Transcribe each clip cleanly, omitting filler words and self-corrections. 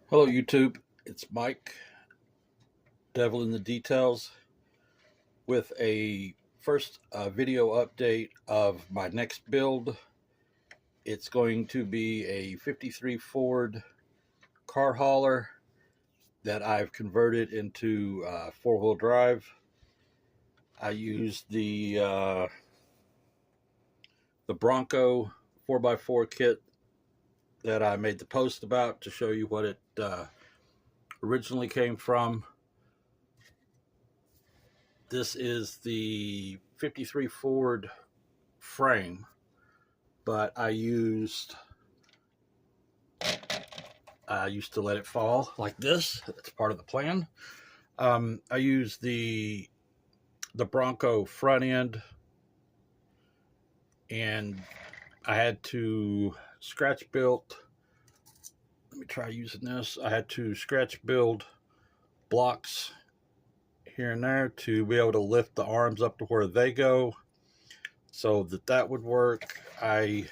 Hello YouTube, it's Mike, Devil in the Details, with a first video update of my next build. It's going to be a 53 Ford car hauler that I've converted into four-wheel drive. I used the Bronco 4x4 kit that I made the post about to show you what it originally came from. This is the 53 Ford frame, but I used to let it fall like this. That's part of the plan. I used the Bronco front end, and I had to scratch build. Let me try using this. I had to scratch build blocks here and there to be able to lift the arms up to where they go, so that would work. I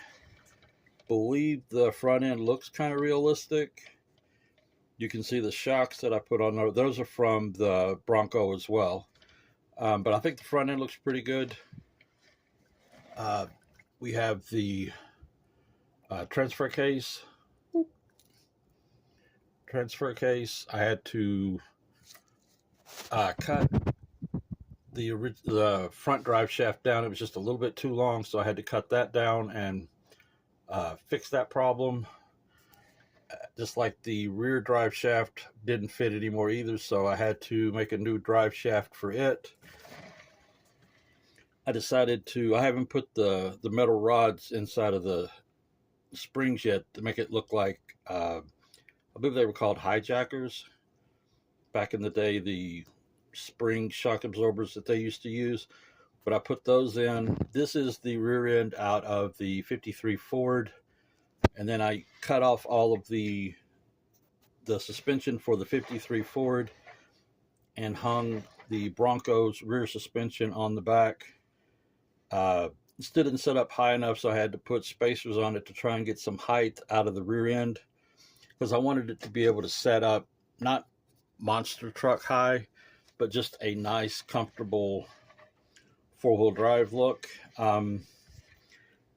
believe the front end looks kind of realistic. You can see the shocks that I put on there. Those are from the Bronco as well. But I think the front end looks pretty good. We have the transfer case. I had to cut the front drive shaft down. It was just a little bit too long, so I had to cut that down and fix that problem. Just like the rear drive shaft didn't fit anymore either, so I had to make a new drive shaft for it. I decided I haven't put the metal rods inside of the springs yet to make it look like, I believe they were called hijackers. Back in the day, the spring shock absorbers that they used to use. But I put those in. This is the rear end out of the 53 Ford. And then I cut off all of the suspension for the 53 Ford and hung the Bronco's rear suspension on the back. Still didn't set up high enough, so I had to put spacers on it to try and get some height out of the rear end, because I wanted it to be able to set up not monster truck high, but just a nice, comfortable four-wheel drive look.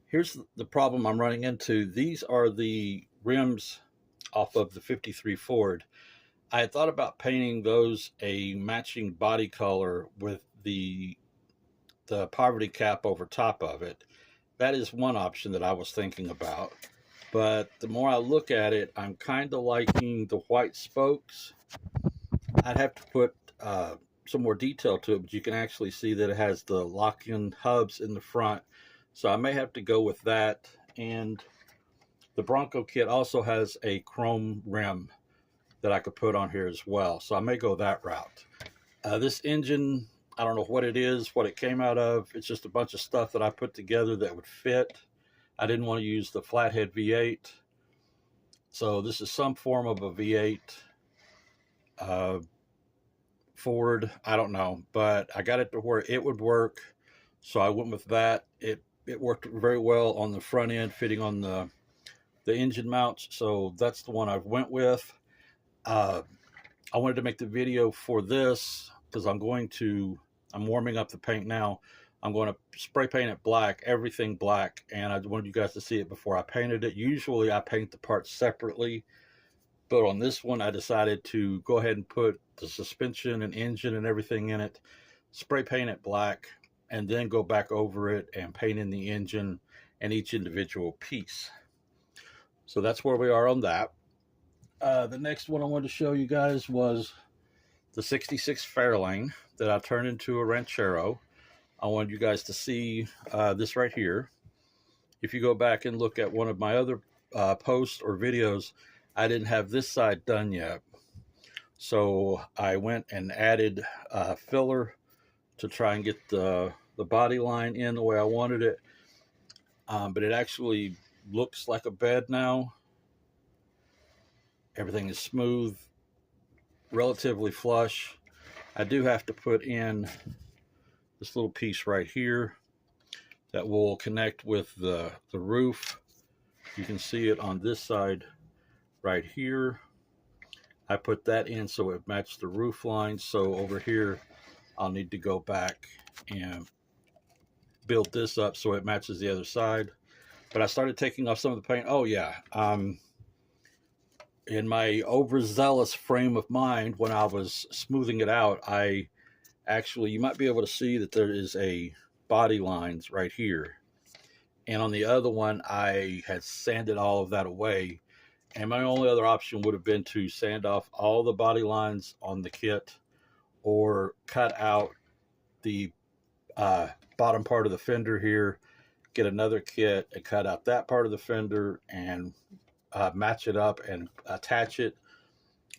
Here's the problem I'm running into. These are the rims off of the 53 Ford. I had thought about painting those a matching body color with the poverty cap over top of it. That is one option that I was thinking about. But the more I look at it, I'm kind of liking the white spokes. I'd have to put some more detail to it, but you can actually see that it has the lock-in hubs in the front. So I may have to go with that. And the Bronco kit also has a chrome rim that I could put on here as well. So I may go that route. This engine, I don't know what it is, what it came out of. It's just a bunch of stuff that I put together that would fit. I didn't want to use the flathead V8. So this is some form of a V8 Ford. I don't know, but I got it to where it would work. So I went with that. It worked very well on the front end, fitting on the engine mounts. So that's the one I went with. I wanted to make the video for this because I'm warming up the paint now. I'm going to spray paint it black, everything black, and I wanted you guys to see it before I painted it. Usually I paint the parts separately, but on this one I decided to go ahead and put the suspension and engine and everything in it, spray paint it black, and then go back over it and paint in the engine and each individual piece. So that's where we are on that. The next one I wanted to show you guys was the 66 Fairlane that I turned into a ranchero. I wanted you guys to see this right here. If you go back and look at one of my other posts or videos, I didn't have this side done yet. So I went and added filler to try and get the body line in the way I wanted it. But it actually looks like a bed now. Everything is smooth, relatively flush. I do have to put in this little piece right here that will connect with the roof. You can see it on this side right here. I put that in so it matched the roof line. So over here, I'll need to go back and build this up so it matches the other side. But I started taking off some of the paint. Oh yeah, in my overzealous frame of mind, when I was smoothing it out, I actually, you might be able to see that there is a body lines right here. And on the other one, I had sanded all of that away. And my only other option would have been to sand off all the body lines on the kit, or cut out the bottom part of the fender here, get another kit and cut out that part of the fender and match it up and attach it,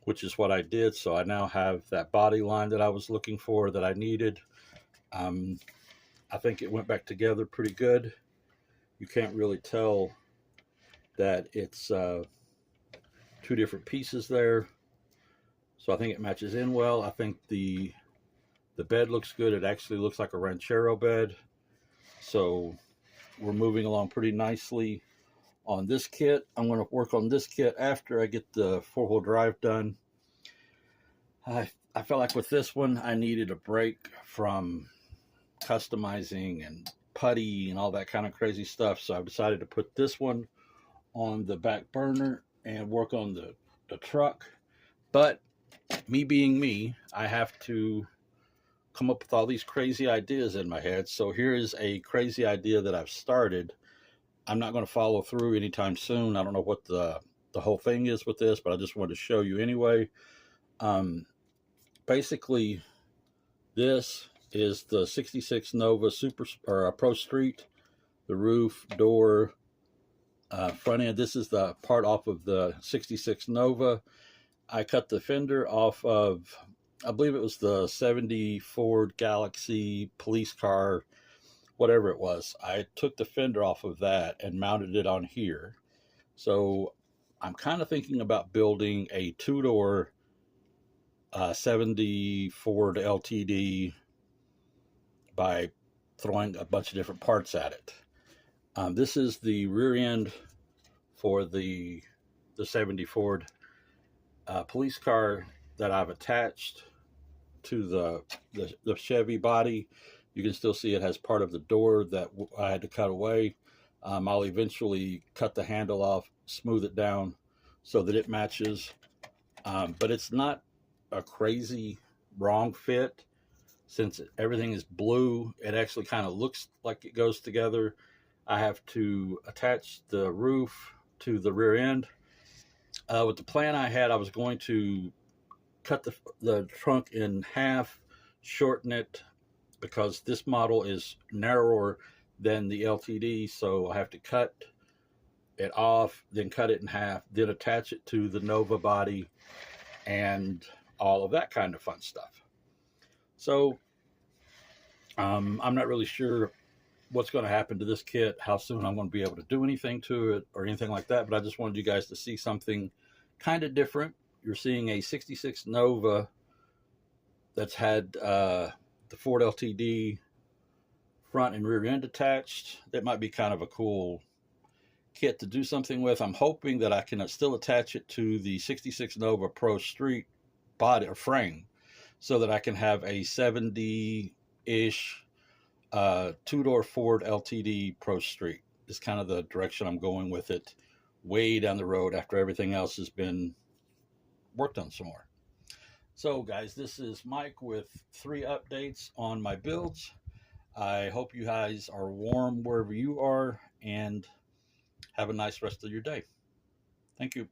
which is what I did. So I now have that body line that I was looking for, that I needed. I think it went back together pretty good. You can't really tell that it's two different pieces there. So I think it matches in well. I think the bed looks good. It actually looks like a ranchero bed. So we're moving along pretty nicely on this kit. I'm going to work on this kit after I get the 4-wheel drive done. I felt like with this one, I needed a break from customizing and putty and all that kind of crazy stuff. So I've decided to put this one on the back burner and work on the truck. But me being me, I have to come up with all these crazy ideas in my head. So here is a crazy idea that I've started. I'm not going to follow through anytime soon. I don't know what the whole thing is with this, but I just wanted to show you anyway. Basically, this is the 66 Nova Super or Pro Street, the roof, door, front end. This is the part off of the 66 Nova. I cut the fender off of, I believe it was the 70 Ford Galaxy police car, whatever it was. I took the fender off of that and mounted it on here. So I'm kind of thinking about building a two-door 70 Ford LTD by throwing a bunch of different parts at it. This is the rear end for the 70 Ford police car that I've attached to the Chevy body. You can still see it has part of the door that I had to cut away. I'll eventually cut the handle off, smooth it down so that it matches. But it's not a crazy wrong fit. Since everything is blue, it actually kind of looks like it goes together. I have to attach the roof to the rear end. With the plan I had, I was going to cut the trunk in half, shorten it, because this model is narrower than the LTD, so I have to cut it off, then cut it in half, then attach it to the Nova body, and all of that kind of fun stuff. So I'm not really sure what's going to happen to this kit, how soon I'm going to be able to do anything to it or anything like that, but I just wanted you guys to see something kind of different. You're seeing a 66 Nova that's had the Ford LTD front and rear end attached. That might be kind of a cool kit to do something with. I'm hoping that I can still attach it to the 66 Nova Pro Street body or frame so that I can have a 70-ish two-door Ford LTD Pro Street. Is kind of the direction I'm going with it, way down the road after everything else has been worked on some more. So guys, this is Mike with 3 updates on my builds. I hope you guys are warm wherever you are and have a nice rest of your day. Thank you.